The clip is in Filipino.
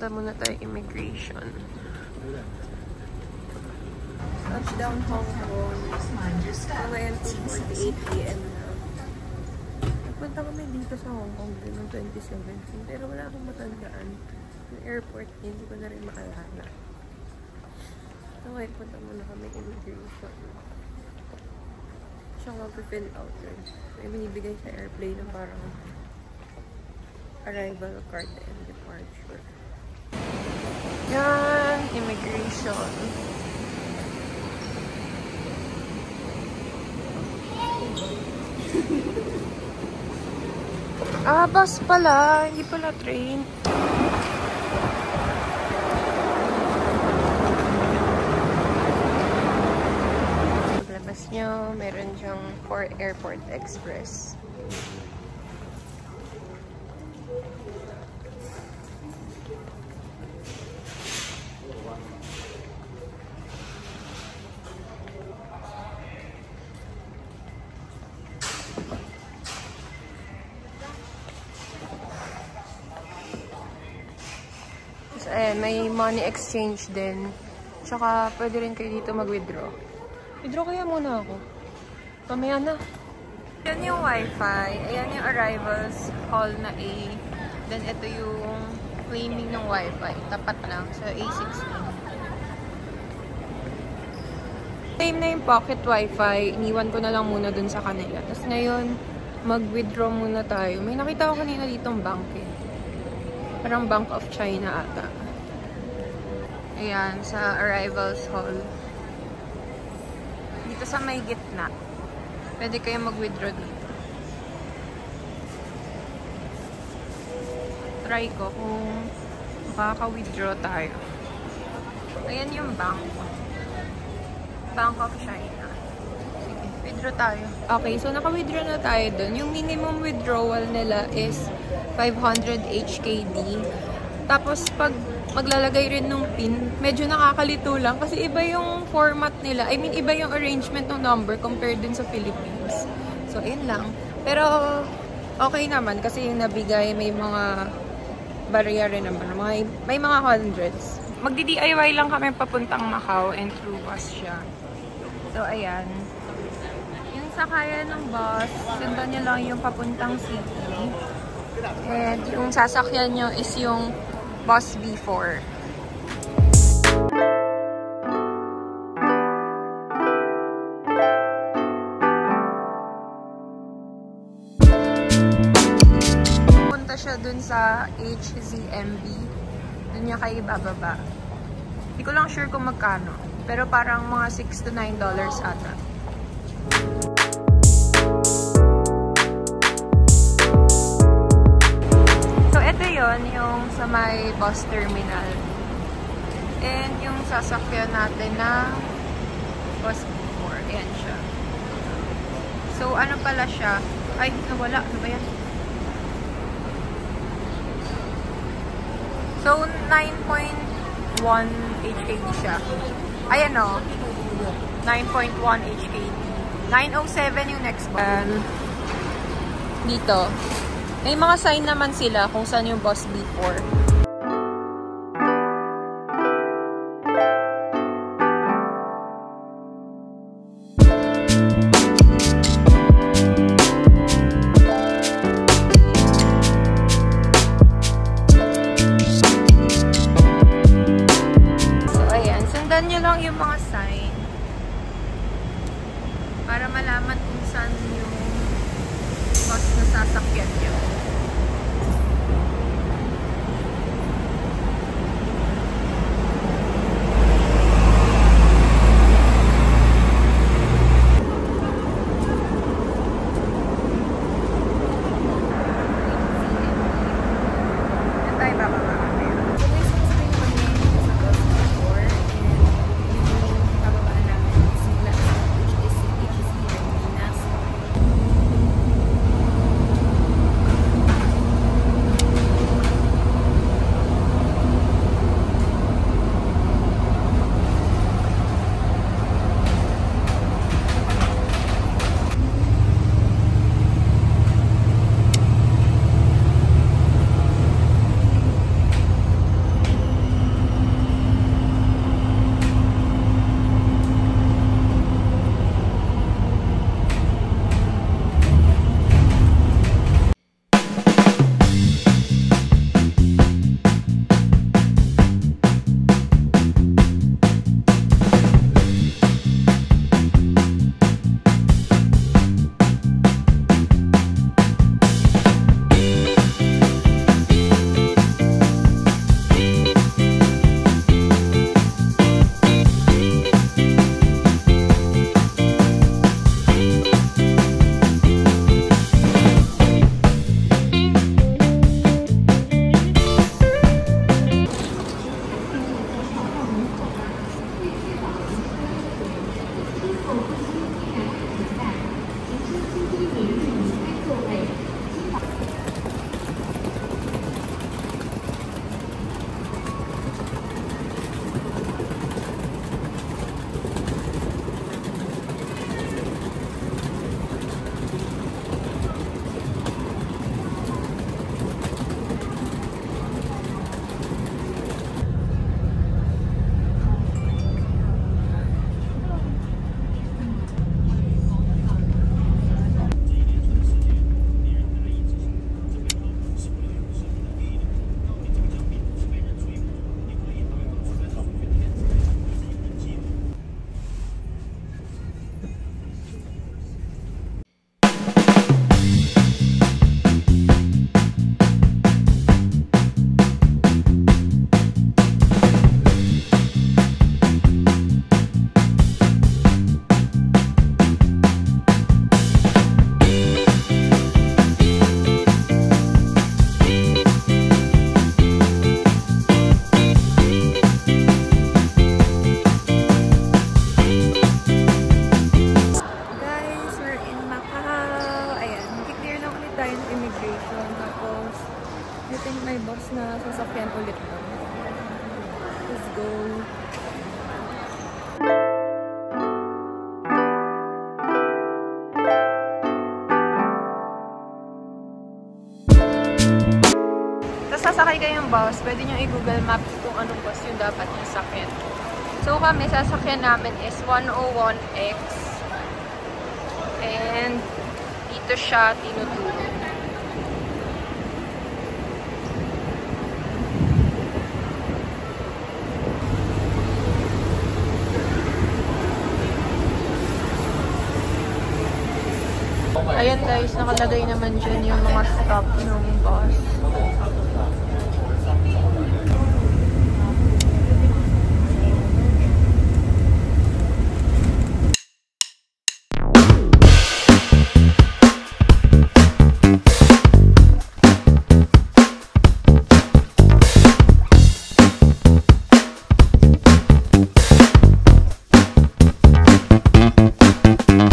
punta muna tayo immigration. Touchdown Hong Kong. Ngayon 2:48 PM na. Nagpunta kami dito sa Hong Kong noong 2017 pero wala akong matandaan. Yung airport, hindi ko na rin maalala. So ngayon punta muna kami immigration. Siya mag-fill out rin. May binibigay sa airplane na parang arrival card and departure. Yan, immigration. Bus pala. Hindi pala train. Paglabas nyo, meron siyang 4 Airport Express. May money exchange din. Tsaka, pwede rin kayo dito mag-withdraw. Withdraw kaya muna ako. Pamaya na. Yan yung wifi. Ayan yung arrivals hall na A. Then, ito yung claiming ng wifi. Tapat lang sa A16. Same na yung pocket wifi. Iniwan ko na lang muna dun sa kanila. Tapos ngayon, mag-withdraw muna tayo. May nakita ko kanina ditong bank eh. Parang Bank of China ata. Ayan, sa arrivals hall. Dito sa may gitna. Pwede kayo mag-withdraw dito. Try ko kung makaka-withdraw tayo. Ayan yung bank. Bank of China. Sige, withdraw tayo. Okay, so naka-withdraw na tayo dun. Yung minimum withdrawal nila is 500 HKD. Tapos, pag maglalagay rin ng PIN, medyo nakakalito lang kasi iba yung format nila. I mean, iba yung arrangement ng number compared din sa Philippines. So, ayun lang. Pero, okay naman kasi yung nabigay, may mga barrier rin naman. May mga hundreds. Magdi-DIY lang kami papuntang Macau and through bus siya. So, ayan. Yung sakayan ng bus, sundan nyo lang yung papuntang city. And yung sasakyan nyo is yung Bus B4. Punta siya dun sa HZMB. Dun niya kayo bababa. Hindi ko lang sure kung magkano. Pero parang mga $6 to $9 ata. Yung sa may bus terminal. And yung sasakyan natin na bus B4. Ayan siya. So, ano pala siya? Ay, nawala. Ano ba yan? So, 9.1 HKD siya. Ayan o. 9.1 HKD. 907 yung next bus. Dito. May mga sign naman sila kung saan yung bus B4. So, ayan. Sundan nyo lang yung mga sign para malaman kung saan yung bus na sasakyan nyo. tayo ng immigration. Tapos, I think may boss na sasakyan ulit doon. Let's go. Tapos sasakay kayong bus, pwede nyo i-Google Maps kung anong bus yung dapat nyo sakyan. So kami, sasakyan namin is 101X. And dito siya tinuturo. Ayan guys, nakalagay naman dyan yung mga stop ng bus.